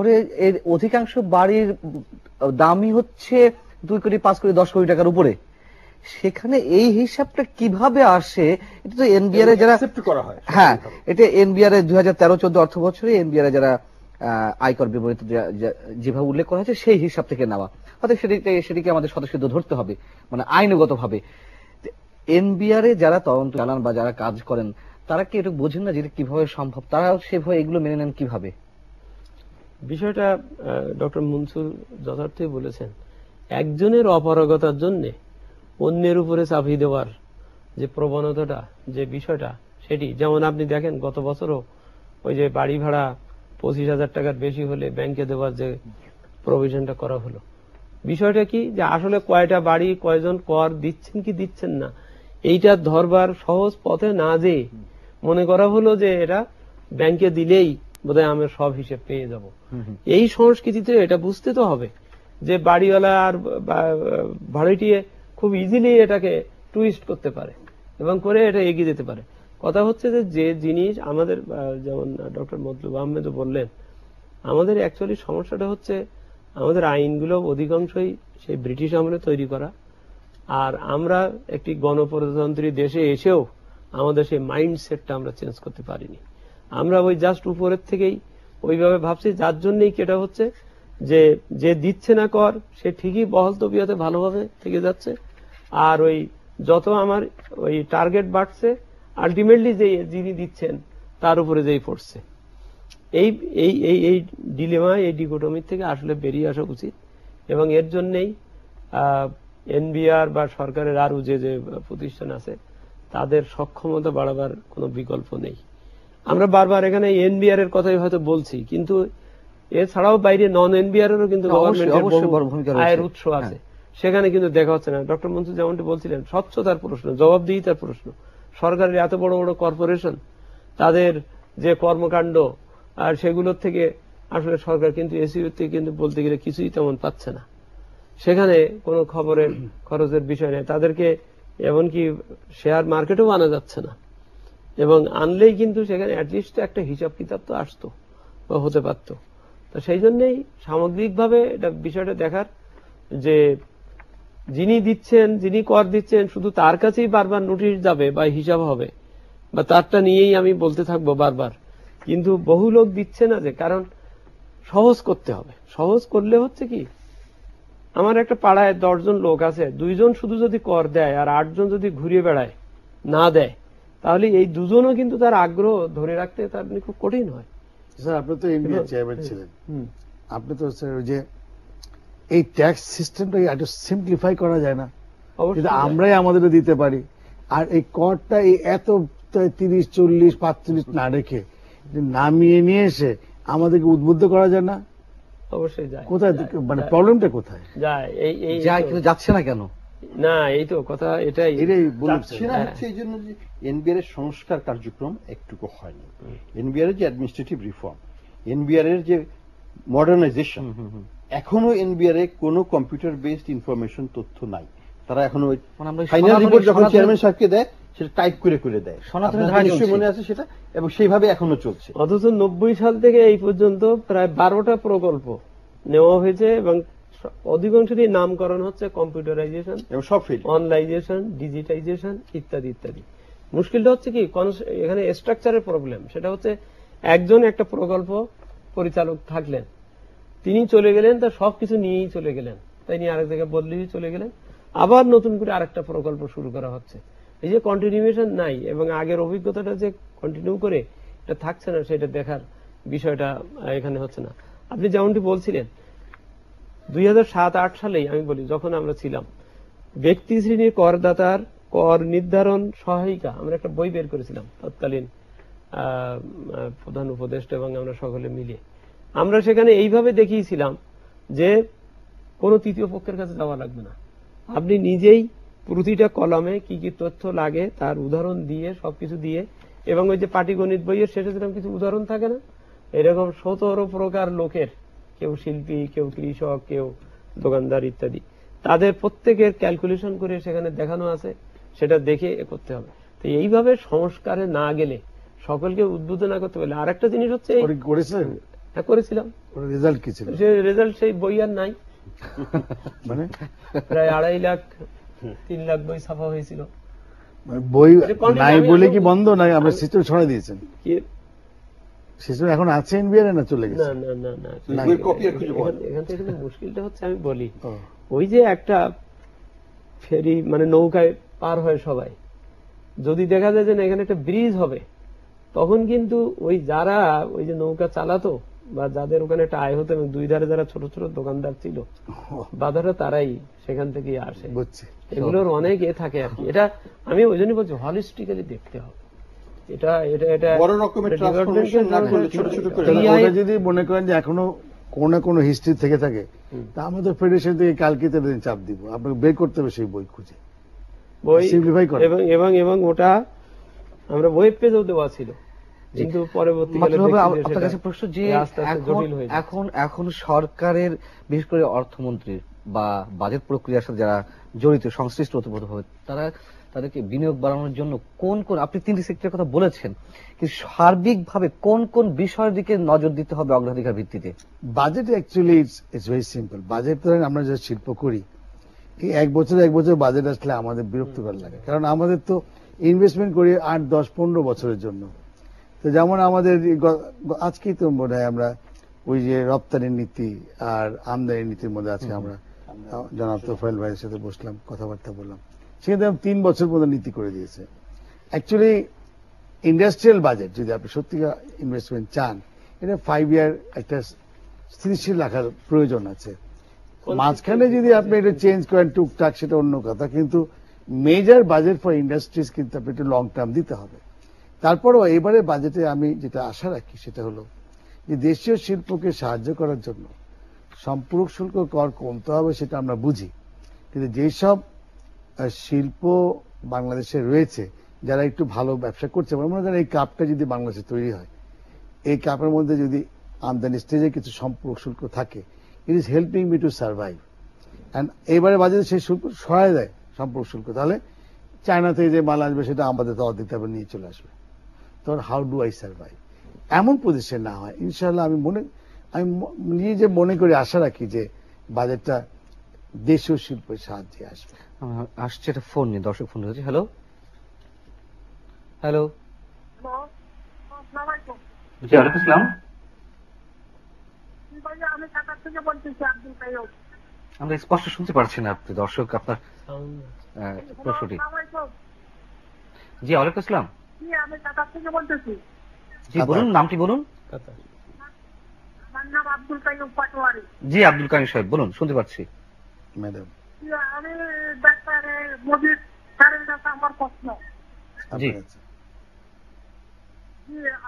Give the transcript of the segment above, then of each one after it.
শহরে এর অধিকাংশ বাড়ির দামই হচ্ছে 2 কোটি 5 কোটি 10 কোটি টাকার উপরে। সেখানে এই হিসাবটা কিভাবে আসে? এটা তো এনবিআর এ যারা করা হয়, হ্যাঁ, এটা এনবিআর এর 2013-14 অর্থ বছরে এনবিআর এ যারা আয়কর বিবরণীতে যেভাবে উল্লেখ করা হয়েছে সেই হিসাব থেকে নেওয়া, অর্থাৎ সেটিকে আমাদের সদস্যদের ধরতে হবে, মানে আইনগত ভাবে। এনবিআর এ যারা তদন্ত চালান বা যারা কাজ করেন তারা কি এটা বোঝেন না যে এটা কিভাবে সম্ভব? তারা সেভাবে এগুলো মেনে নেন কিভাবে? বিষয়টা ডক্টর মনসুর যথার্থই বলেছেন। একজনের অপারগতার জন্য অন্যের উপরে চাপিয়ে দেওয়ার যে প্রবণতাটা, যে বিষয়টা, সেটি যেমন আপনি দেখেন গত বছরও ওই যে বাড়ি ভাড়া 25,000 টাকার বেশি হলে ব্যাংকে দেওয়ার যে প্রভিশনটা করা হলো, বিষয়টা কি যে আসলে কয়টা বাড়ি কয়জন কর দিচ্ছেন কি দিচ্ছেন না এইটা ধরবার সহজ পথে না যেয়ে মনে করা হলো যে এটা ব্যাংকে দিলেই বোধহয় আমরা সব হিসেব পেয়ে যাব। এই সংস্কৃতিতে এটা বুঝতে তো হবে যে বাড়িওয়ালা আর ভাড়াটিয়ে খুব ইজিলি এটাকে টুইস্ট করতে পারে এবং করে এটা এগিয়ে যেতে পারে। কথা হচ্ছে যে জিনিস আমাদের, যেমন ডক্টর মতলুব আহমেদও বললেন, আমাদের অ্যাকচুয়ালি সমস্যাটা হচ্ছে আমাদের আইনগুলো অধিকাংশই সেই ব্রিটিশ আমলে তৈরি করা, আর আমরা একটি গণপ্রজাতন্ত্রী দেশে এসেও আমাদের সেই মাইন্ডসেটটা আমরা চেঞ্জ করতে পারিনি। আমরা ওই জাস্ট উপরের থেকেই ওইভাবে ভাবছি, যার জন্যই কেটা হচ্ছে যে দিচ্ছে না কর সে ঠিকই বহাল তবিয়তে ভালোভাবে থেকে যাচ্ছে, আর ওই যত আমার ওই টার্গেট বাড়ছে আলটিমেটলি যে যিনি দিচ্ছেন তার উপরে যেই পড়ছে। এই এই এই এই ডিলেমা, এই ডিকোটমি থেকে আসলে বেরিয়ে আসা উচিত এবং এর জন্যই এনবিআর বা সরকারের আরো যে প্রতিষ্ঠান আছে তাদের সক্ষমতা বাড়াবার কোনো বিকল্প নেই। আমরা বারবার এখানে এনবিআর এর কথাই হয়তো বলছি, কিন্তু এছাড়াও বাইরে নন এনবিআর এরও কিন্তু আয়ের উৎস আছে, সেখানে কিন্তু দেখা হচ্ছে না। ডক্টর মনসুর যেমনটি বলছিলেন, স্বচ্ছতার প্রশ্ন, জবাবদিহিতার প্রশ্ন, সরকারের এত বড় বড় কর্পোরেশন তাদের যে কর্মকাণ্ড আর সেগুলোর থেকে আসলে সরকার কিন্তু এসিও থেকে কিন্তু বলতে গেলে কিছুই তেমন পাচ্ছে না। সেখানে কোনো খবরের খরচের বিষয় নেই, তাদেরকে এমনকি শেয়ার মার্কেটেও আনা যাচ্ছে না, এবং আনলেই কিন্তু সেখানে অ্যাটলিস্ট একটা হিসাব কিতাব তো আসতো বা হতে পারত। তো সেই জন্যই সামগ্রিকভাবে এটা বিষয়টা দেখার যে যিনি দিচ্ছেন, যিনি কর দিচ্ছেন, শুধু তার কাছেই বারবার নোটিশ যাবে বা হিসাব হবে বা তারটা নিয়েই আমি বলতে থাকবো বারবার, কিন্তু বহু লোক দিচ্ছে না, যে কারণ সহজ করতে হবে। সহজ করলে হচ্ছে কি, আমার একটা পাড়ায় 10 জন লোক আছে, 2 জন শুধু যদি কর দেয় আর 8 জন যদি ঘুরিয়ে বেড়ায় না দেয়, তাহলে এই দুজনও কিন্তু তার আগ্রহ ধরে রাখতে তার খুব কঠিন হয়। স্যার, আপনি তো এনবিআর চেয়ারম্যান ছিলেন, আপনি তো স্যার যে এই ট্যাক্স সিস্টেমটা একটু সিম্পলিফাই করা যায় না? আমরাই আমাদের দিতে পারি, আর এই করটা এই এত 30, 40, 45 না রেখে নামিয়ে নিয়ে এসে আমাদেরকে উদ্বুদ্ধ করা যায় না? অবশ্যই যায়। কোথায় মানে প্রবলেমটা কোথায় যায়? এই যায় কিন্তু যাচ্ছে না কেন? না, এই তো কথা, এটাই যাচ্ছে না হচ্ছে এই জন্য যে এনবিআর এর সংস্কার কার্যক্রম একটুকু হয়নি। এনবিআর এর যে অ্যাডমিনিস্ট্রেটিভ রিফর্ম, এনবিআর এর যে মডার্নাইজেশন, এখনো এনবিআর এ কোনো কম্পিউটার বেসড ইনফরমেশন তথ্য নাই। তারা এখনো ফাইনাল রিপোর্ট যখন চেয়ারম্যান সাহেবকে দেয় সেটা টাইপ করে দেয়, নিশ্চয়ই মনে আছে সেটা, এবং সেইভাবে এখনো চলছে। অথচ 90 সাল থেকে এই পর্যন্ত প্রায় 12টা প্রকল্প নেওয়া হয়েছে এবং অধিকাংশই নামকরণ হচ্ছে কম্পিউটারাইজেশন, সব ফিল্ড অনলাইজেশন, ডিজিটাইজেশন ইত্যাদি ইত্যাদি। মুশকিলটা হচ্ছে কি, এখানে স্ট্রাকচারের প্রবলেম। সেটা হচ্ছে একজন একটা প্রকল্প পরিচালক থাকলেন, তিনি চলে গেলেন, তার সবকিছু নিয়েই চলে গেলেন, তাই নিয়ে আরেক জায়গায় বদলিয়ে চলে গেলেন, আবার নতুন করে আরেকটা প্রকল্প শুরু করা হচ্ছে। এই যে কন্টিনিউয়েশন নাই এবং আগের অভিজ্ঞতাটা যে কন্টিনিউ করে এটা থাকছে না, সেটা দেখার বিষয়টা এখানে হচ্ছে না। আপনি যেমনটি বলছিলেন 2007-8 সালেই আমি বলি, যখন আমরা ছিলাম, ব্যক্তি শ্রেণীর করদাতার কর নির্ধারণ সহায়িকা, আমরা একটা বই বের করেছিলাম তৎকালীন প্রধান উপদেষ্টা এবং আমরা সকলে মিলে। আমরা সেখানে এইভাবে দেখিয়েছিলাম যে কোনো তৃতীয় পক্ষের কাছে যাওয়া লাগবে না, আপনি নিজেই প্রতিটা কলামে কি কি তথ্য লাগে তার উদাহরণ দিয়ে, সবকিছু দিয়ে, এবং ওই যে পাটিগণিত বইয়ের শেষে যেরকম কিছু উদাহরণ থাকে না, এরকম 17 প্রকার লোকের, কেউ শিল্পী, কেউ কৃষক, কেউ দোকানদার ইত্যাদি, তাদের প্রত্যেকের ক্যালকুলেশন করে সেখানে দেখানো আছে, সেটা দেখে করতে হবে। তো এইভাবে সংস্কারে না গেলে, সকলকে উদ্বুদ্ধ না করতে পারলে, আরেকটা জিনিস হচ্ছে হ্যাঁ করেছিলাম। রেজাল্ট কি ছিল? সে রেজাল্ট সেই বই আর নাই, মানে প্রায় 2.5 লাখ 3 লাখ বই ছাপা হয়েছিল। বই content নাই আমি বলে আরো- কি বন্ধ? নাই আমরা সিস্টেম ছড়াই দিয়েছেন? কি- সিস্টেম এখন আছে এনবিআর না চলে না গেছে? না না না, না, বইয়ের copy আর খুঁজে পাওয়া এখান এখান থেকে তো মুশকিলটা হচ্ছে, আমি বলি ও, ওই যে একটা ফেরি মানে নৌকায় পার হয় সবাই, যদি দেখা যায় যে না এখানে একটা ব্রিজ হবে, তখন কিন্তু ওই যারা ওই যে নৌকা চালাতো বা যাদের ওখানে একটা আয় হতো এবং দুই ধারে যারা ছোট ছোট দোকানদার ছিল বাধাটা তারাই সেখান থেকেই আসে। বুঝছি। এগুলোর অনেক থাকে আর কি। এটা আমি ওই জন্য বলছি হলিস্টিক্যালি দেখতে হবে। এটা এটা এটা বড় রকমের transformation না করলে ছোট ছোট করে তাহলে ওটা যদি মনে করেন যে এখনো কোনো না কোনো হিস্ট্রি থেকে থাকে, তা আমাদের ফেডারেশন থেকে কালকে তাদের চাপ দিব, আপনাকে বের করতে হবে সেই বই খুঁজে বই simplify করে। এবং এবং এবং ওটা আমরা ওয়েব পেজেও দেওয়া ছিল, কিন্তু পরবর্তীকালে মাত্র হবে দেখছি যে আপনার সেটা কাছে প্রশ্ন যে আস্তে আস্তে জটিল হয়ে যায়। এখন সরকারের বিশেষ করে অর্থমন্ত্রীর বা বাজেট প্রক্রিয়ার সাথে যারা জড়িত সংশ্লিষ্ট ওতপ্রোতভাবে তাদেরকে বিনিয়োগ বাড়ানোর জন্য কোন কোন, আপনি 3টি সেক্টরের কথা বলেছেন, কিন্তু সার্বিকভাবে কোন কোন বিষয়ের দিকে নজর দিতে হবে অগ্রাধিকার ভিত্তিতে? Budget actually it's very simple. Budget ধরেন আমরা যে শিল্প করি, এই এক বছর বাজেট আসলে আমাদের বিরক্তিকর লাগে, কারণ আমাদের তো ইনভেস্টমেন্ট করি 8, 10, 15 বছরের জন্য। তো যেমন আমাদের আজকেই তো মনে হয় আমরা ওই যে রপ্তানির নীতি আর আমদানির নীতির মধ্যে আজকে আমরা জনাব তোফায়েল ভাইয়ের সাথে বসলাম, কথাবার্তা বললাম, সেখানে 3 বছর পর্যন্ত নীতি করে দিয়েছে। অ্যাকচুয়ালি ইন্ডাস্ট্রিয়াল বাজেট যদি আপনি সত্যিকার ইনভেস্টমেন্ট চান, এটা 5 ইয়ার একটা স্থিতিশীল রাখার প্রয়োজন আছে। মাঝখানে যদি আপনি এটা চেঞ্জ করেন টুকটাক সেটা অন্য কথা, কিন্তু মেজর বাজেট ফর ইন্ডাস্ট্রিজ কিন্তু আপনি একটু লং টার্ম দিতে হবে। তারপরেও এবারে বাজেটে আমি যেটা আশা রাখি সেটা হলো যে দেশীয় শিল্পকে সাহায্য করার জন্য সম্পূরক শুল্ক কর কমতে হবে, সেটা আমরা বুঝি, কিন্তু যেসব শিল্প বাংলাদেশে রয়েছে যারা একটু ভালো ব্যবসা করছে, মনে করেন এই কাপটা যদি বাংলাদেশে তৈরি হয়, এই কাপের মধ্যে যদি আমদানি স্টেজে কিছু সম্পূরক শুল্ক থাকে, it is helping me to survive. And এবারে বাজেটে সেই শুল্ক সহায় দেয় সম্পূরক শুল্ক, তাহলে চায়না থেকে যে মাল আসবে সেটা আমাদের তো অর্ধেক দামে নিয়ে চলে আসবে। তখন হাউ ডু আই সার্ভাইভ? এমন পজিশন না হয় ইনশাআল্লাহ। আমি নিজে মনে করি, আশা রাখি যে বাজেটটা দেশীয় শিল্পের সাহায্যে আসবে। আসছে একটা ফোন নিয়ে, দর্শক ফোন হয়েছে। হ্যালো হ্যালো, জি ওয়ালাইকুম আসসালাম। আমি ঢাকা থেকে বলতেছি, আব্দুল কাইয়ুম। আমরা স্পষ্ট শুনতে পারছি না আপনি দর্শক আপনার প্রশ্নটি। জি ওয়ালাইকুম আসসালাম। আমি ঢাকা থেকে বলতেছি। জি বলুন, নামটি বলুন। আমার নাম আব্দুল কাইয়ুম পাটোয়ারি। জি আব্দুল কাইয়ুম সাহেব বলুন, শুনতে পাচ্ছি। ম্যাডাম, আমি ডাক্তার মোদির স্যারের কাছে আমার প্রশ্ন। জি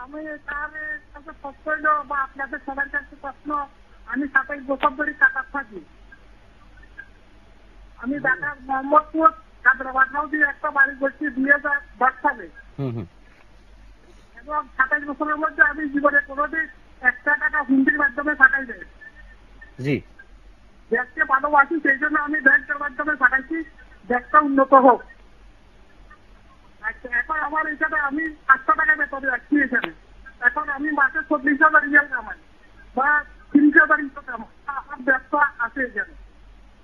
আমি তার কাছে প্রশ্ন হইল, বা আপনাদের সবার কাছে প্রশ্ন, আমি 27 বছর ধরে ঢাকা থাকি। আমি ঢাকার মোহাম্মদপুর হায়দ্রাবাদ হাউসে একটা বাড়ি করছি 2010 সালে, এবং 27 বছরের মধ্যে আমি জীবনে কোনোদিন 1 টাকা হুন্ডির মাধ্যমে পাঠাই দেয়। জি দেশকে ভালোবাসি, সেই জন্য আমি ব্যাংকের মাধ্যমে পাঠাইছি, দেশটা উন্নত হোক। আচ্ছা, এখন আমার এখানে আমি 500 টাকা বেতনে রাখছি এখানে। এখন আমি মাসে 40,000 রিয়াল কামাই বা 30,000 ইনকাম কামাই, আমার ব্যবসা আছে এখানে।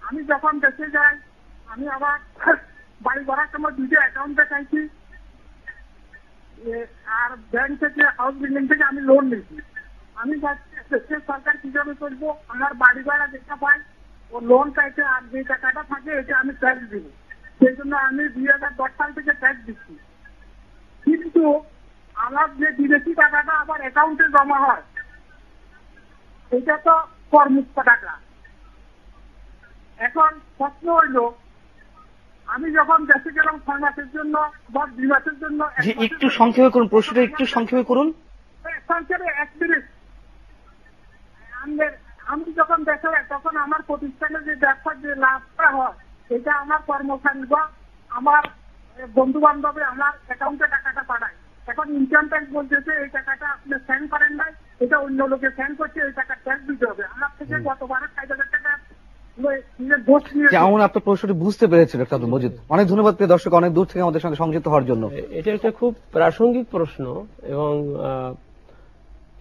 আমি যখন দেশে যাই, আমি আবার বাড়ি করার সময় 2টা অ্যাকাউন্ট দেখাইছি, আর ব্যাংক থেকে, হাউস বিল্ডিং থেকে আমি লোন নিয়েছি। আমি যাচ্ছি দেশের সরকার কিভাবে করবো, আমার বাড়ি ভাড়া যেটা পাই ও লোন চাইছে, আর যে টাকাটা থাকে এটা আমি ট্যাক্স দিব। সেই জন্য আমি 2010 সাল থেকে ট্যাক্স দিচ্ছি। কিন্তু আমার যে বিদেশি টাকাটা আবার অ্যাকাউন্টে জমা হয়, এটা তো করমুক্ত টাকা। এখন প্রশ্ন হইল, আমি যখন দেশে গেলাম 6 মাসের জন্য বা 2 মাসের জন্য, জি একটু সংক্ষেপে করুন, প্রশ্নটা একটু সংক্ষেপে করুন। সংক্ষেপে 1 মিনিট। আমি যখন দেশে যাই, তখন আমার প্রতিষ্ঠানে যে ব্যবসার যে লাভটা হয়, এটা আমার কর্মচারী বা আমার বন্ধু বান্ধবে আমার অ্যাকাউন্টে টাকাটা পাঠায়। এখন ইনকাম ট্যাক্স বলতেছে এই টাকাটা আপনি সেন্ড করেন নাই, এটা অন্য লোকে সেন্ড করছে, এই টাকা ট্যাক্স দিতে হবে। আমার থেকে গতবার 60,000 টাকা দোষ নিয়ে। যেমন আপনার প্রশ্নটি বুঝতে পেরেছেন ডক্টর আব্দুল মজিদ, অনেক ধন্যবাদ প্রিয় দর্শক অনেক দূর থেকে আমাদের সঙ্গে সংযুক্ত হওয়ার জন্য। এটা একটা খুব প্রাসঙ্গিক প্রশ্ন, এবং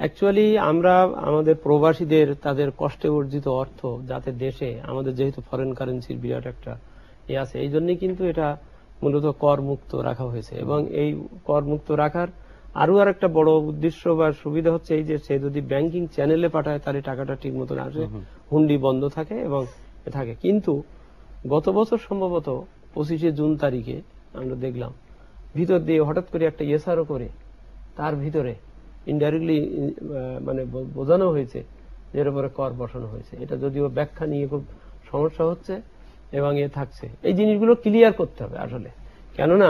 অ্যাকচুয়ালি আমরা আমাদের প্রবাসীদের তাদের কষ্টে অর্জিত অর্থ যাতে দেশে আমাদের যেহেতু ফরেন কারেন্সির বিরাট একটা আছে, এই জন্যই কিন্তু এটা মূলত কর মুক্ত রাখা হয়েছে। এবং এই কর মুক্ত রাখার আরো আর একটা বড় উদ্দেশ্য বা সুবিধা হচ্ছে এই যে সে যদি ব্যাংকিং চ্যানেলে পাঠায় তার টাকাটা ঠিক মতন আসে, হুন্ডি বন্ধ থাকে এবং থাকে। কিন্তু গত বছর সম্ভবত 25শে জুন তারিখে আমরা দেখলাম ভিতর দিয়ে হঠাৎ করে একটা এসআরও করে তার ভিতরে ইনডাইরেক্টলি মানে বোঝানো হয়েছে যে এর উপরে কর বসানো হয়েছে। এটা যদিও ব্যাখ্যা নিয়ে খুব সমস্যা হচ্ছে এবং থাকছে। এই জিনিসগুলো ক্লিয়ার করতে হবে আসলে, কেননা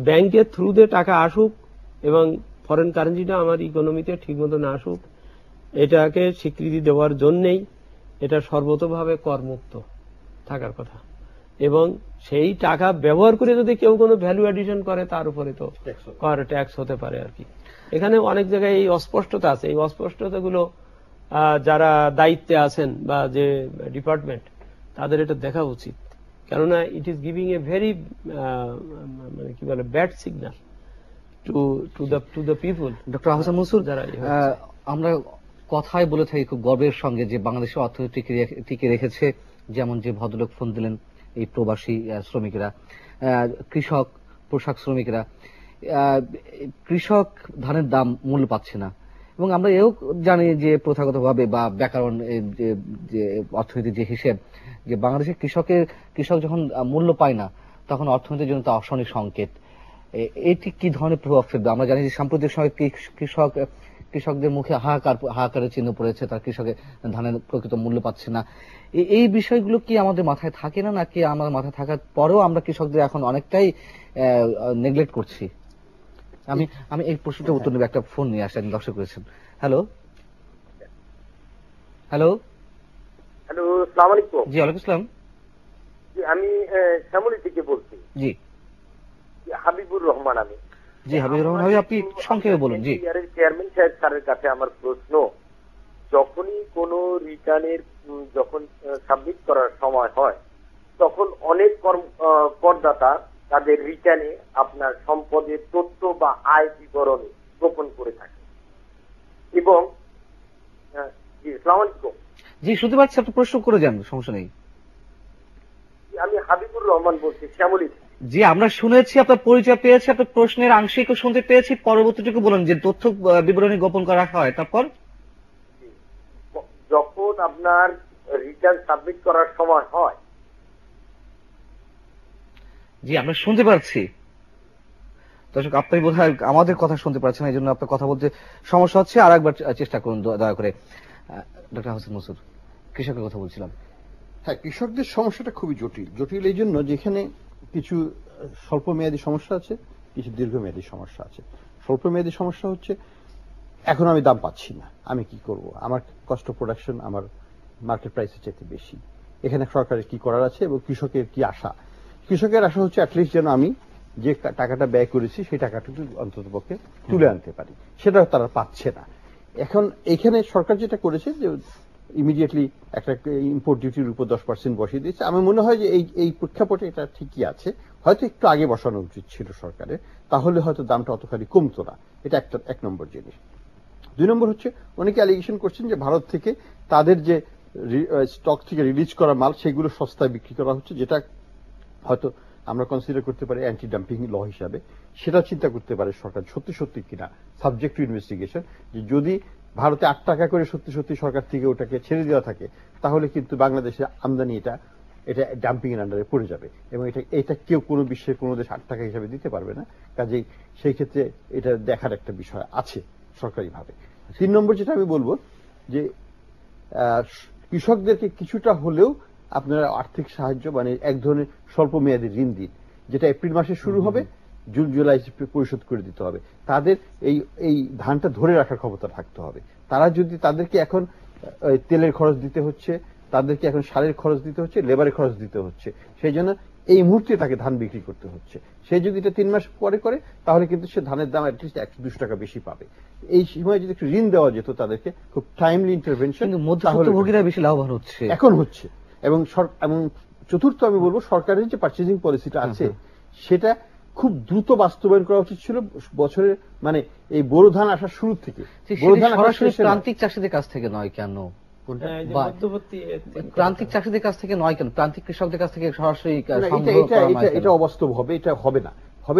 ব্যাংকের থ্রুতে টাকা আসুক এবং ফরেন কারেন্সিটা আমার ইকোনমিতে ঠিক মতো না আসুক, এটাকে স্বীকৃতি দেওয়ার জন্যই এটা সর্বতভাবে করমুক্ত থাকার কথা। এবং সেই টাকা ব্যবহার করে যদি কেউ কোনো ভ্যালু অ্যাডিশন করে তার উপরে তো কর ট্যাক্স হতে পারে আর কি। এখানে অনেক জায়গায় এই অস্পষ্টতা আছে। এই অস্পষ্টতাগুলো যারা দায়িত্বে আছেন বা যে ডিপার্টমেন্ট তাদের এটা দেখা উচিত, কেননা it is giving a very মানে কি বলে bad signal to the people. Doctor Ahsan Mansur, আমরা কথায় বলে থাকি খুব গর্বের সঙ্গে যে বাংলাদেশের অর্থনীতি টিকে রেখেছে, যেমন যে ভদ্রলোক ফোন দিলেন এই প্রবাসী শ্রমিকরা, কৃষক, পোশাক শ্রমিকরা, কৃষক ধানের দাম মূল্য পাচ্ছে না। এবং আমরা এও জানি যে প্রথাগতভাবে বা ব্যাকরণ যে অর্থনীতির যে হিসেব, যে বাংলাদেশের কৃষক যখন মূল্য পায় না তখন অর্থনীতির জন্য তা অশনি সংকেত। এটি কি ধরনের প্রভাব ফেলবে? আমরা জানি যে সাম্প্রতিক সময় কৃষকদের মুখে হাহাকারের চিহ্ন পড়েছে, তার কৃষকের ধানের প্রকৃত মূল্য পাচ্ছে না। এই বিষয়গুলো কি আমাদের মাথায় থাকে না, নাকি আমাদের মাথায় থাকার পরেও আমরা কৃষকদের এখন অনেকটাই নেগলেক্ট করছি? আমি এই প্রশ্নটা উত্তর নেব। একটা ফোন নিয়ে আসা দর্শক করেছেন। হ্যালো হ্যালো হ্যালো, আসসালামু আলাইকুম। জি ওয়ালাইকুম আসসালাম। জি, আমি শ্যামলী থেকে বলছি। জি হাবিবুর রহমান। আমি জি হাবিবুর রহমান ভাই, আপনি সংক্ষেপে বলুন। জি, চেয়ারম্যান সাহেব স্যারের কাছে আমার প্রশ্ন, যখনই কোন রিটার্নের যখন সাবমিট করার সময় হয় তখন অনেক করদাতা তাদের রিটার্নে আপনার সম্পদের তথ্য বা আয় বিবরণী গোপন করে থাকে এবং জি আসসালামু আলাইকুম। জি শুনতে পাচ্ছি, আপনি প্রশ্ন করে যান, সমস্যা নেই। আমি হাবিবুর রহমান বলছি শ্যামলী। জি আমরা শুনেছি, আপনার পরিচয় পেয়েছি, আপনার প্রশ্নের আংশিকও শুনতে পেয়েছি, পরবর্তীটুকু বলুন যে তথ্য বিবরণী গোপন করা হয় তারপর। যখন আপনার রিটার্ন সাবমিট করার সময় হয়। জি আমরা শুনতে পাচ্ছি দর্শক, আপনি বোধহয় আমাদের কথা শুনতে পাচ্ছেন, এই জন্য আপনার কথা বলতে সমস্যা হচ্ছে। আর একবার চেষ্টা করুন দয়া করে। ডক্টর আহসান মনসুর, কৃষকের কথা বলছিলাম। হ্যাঁ, কৃষকদের সমস্যাটা খুবই জটিল এই জন্য যেখানে কিছু স্বল্প মেয়াদী সমস্যা আছে, কিছু দীর্ঘমেয়াদী সমস্যা আছে। স্বল্প মেয়াদী সমস্যা হচ্ছে এখন আমি দাম পাচ্ছি না, আমি কি করব, আমার কস্ট অফ প্রোডাকশন আমার মার্কেট প্রাইসের চাইতে বেশি, এখানে সরকারের কি করার আছে এবং কৃষকের কি আশা। কৃষকের আশা হচ্ছে অ্যাটলিস্ট যেন আমি যে টাকাটা ব্যয় করেছি সেই টাকাটুকু অন্তত পক্ষে তুলে আনতে পারি, সেটা তারা পাচ্ছে না। এখন এখানে সরকার যেটা করেছে যে ইমিডিয়েটলি একটা ইম্পোর্ট ডিউটির উপর 10% বসিয়ে দিয়েছে। আমার মনে হয় যে এই প্রেক্ষাপটে এটা ঠিকই আছে, হয়তো একটু আগে বসানো উচিত ছিল সরকারের, তাহলে হয়তো দামটা অতখানি কমতো না। এটা এক নম্বর জিনিস। 2 নম্বর হচ্ছে অনেকে অ্যালিগেশন করছেন যে ভারত থেকে তাদের যে স্টক থেকে রিলিজ করা মাল সেগুলো সস্তায় বিক্রি করা হচ্ছে, যেটা হয়তো আমরা কনসিডার করতে পারি অ্যান্টি ডাম্পিং ল হিসাবে। সেটা চিন্তা করতে পারে সরকার সত্যি কিনা, সাবজেক্ট টু ইনভেস্টিগেশন। যে যদি ভারতে 8 টাকা করে সত্যি সরকার থেকে ওটাকে ছেড়ে দেওয়া থাকে, তাহলে কিন্তু বাংলাদেশের আমদানি এটা ডাম্পিং এর আন্ডারে পড়ে যাবে এবং এটা কেউ কোনো বিশ্বের কোনো দেশ 8 টাকা হিসাবে দিতে পারবে না। কাজেই সেই ক্ষেত্রে এটা দেখার একটা বিষয় আছে সরকারিভাবে। 3 নম্বর যেটা আমি বলবো যে কৃষকদেরকে কিছুটা হলেও আপনারা আর্থিক সাহায্য, মানে এক ধরনের স্বল্প মেয়াদী ঋণ দিন, যেটা এপ্রিল মাসে শুরু হবে, জুন জুলাই পরিশোধ করে দিতে হবে। তাদের এই ধানটা ধরে রাখার ক্ষমতা থাকতে হবে। তারা যদি তাদেরকে এখন তেলের খরচ দিতে হচ্ছে, তাদেরকে এখন সারের খরচ দিতে হচ্ছে, লেবারের খরচ দিতে হচ্ছে, সেই জন্য এই মুহূর্তে তাকে ধান বিক্রি করতে হচ্ছে। সে যদি এটা 3 মাস পরে করে তাহলে কিন্তু সে ধানের দাম অ্যাটলিস্ট 100-200 টাকা বেশি পাবে। এই সময় যদি একটু ঋণ দেওয়া যেত তাদেরকে, খুব টাইমলি ইন্টারভেনশন, মধ্যভোগীরা বেশি লাভবান হচ্ছে এখন হচ্ছে। এবং চতুর্থ আমি বলবো সরকারের যে পারচেজিং পলিসিটা আছে সেটা খুব দ্রুত বাস্তবায়ন করা উচিত ছিল বছরের মানে এই বোরো ধান আসার শুরু থেকে। সরাসরি প্রান্তিক চাষীদের কাছ থেকে নয় কেন? প্রান্তিক চাষীদের কাছ থেকে নয় কেন? প্রান্তিক কৃষকদের কাছ থেকে সরাসরি এটা অবাস্তব হবে, এটা হবে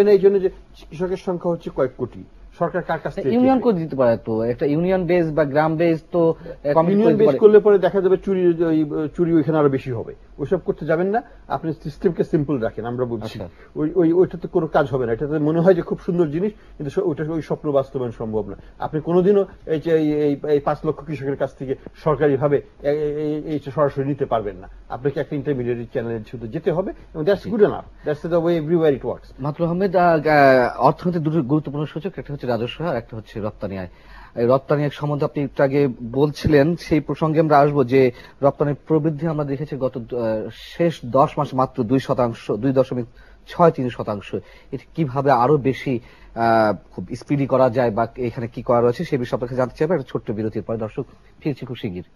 না এই জন্য যে কৃষকের সংখ্যা হচ্ছে কয়েক কোটি। সরকার কার কাছ থেকে ইউনিয়ন করে দিতে পারে? তো একটা ইউনিয়ন বেস বা গ্রাম বেস তো ইউনিয়ন বেস করলে পরে দেখা যাবে চুরি ওইখানে আরো বেশি হবে। ওইসব করতে যাবেন না, আপনি সিস্টেমকে সিম্পল রাখেন। আমরা বলছি ওইটাতে কোনো কাজ হবে না। এটাতে মনে হয় যে খুব সুন্দর জিনিস, কিন্তু ওইটা ওই স্বপ্ন বাস্তবায়ন সম্ভব না। আপনি কোনোদিনও এই 5 লক্ষ কৃষকের কাছ থেকে সরকারি ভাবে এইটা সরাসরি নিতে পারবেন না। আপনাকে একটা ইন্টারমিডিয়েট চ্যানেলের শুধু যেতে হবে, এবং that's good enough, that's the way everywhere it works. Matlub Ahmed, অর্থনীতির দুটো গুরুত্বপূর্ণ সূচক, একটা হচ্ছে রাজস্ব আর একটা হচ্ছে রপ্তানি আয়। এই রপ্তানি আয় সম্বন্ধে আপনি একটু আগে বলছিলেন, সেই প্রসঙ্গে আমরা আসবো যে রপ্তানির প্রবৃদ্ধি আমরা দেখেছি গত শেষ 10 মাসে মাত্র 2.63%। এটি কিভাবে আরো বেশি খুব স্পিডি করা যায় বা এখানে কি করা রয়েছে সে বিষয়ে আপনাকে জানতে চাইবে একটা ছোট্ট বিরতির পরে। দর্শক, ফিরছি খুব শিগগির।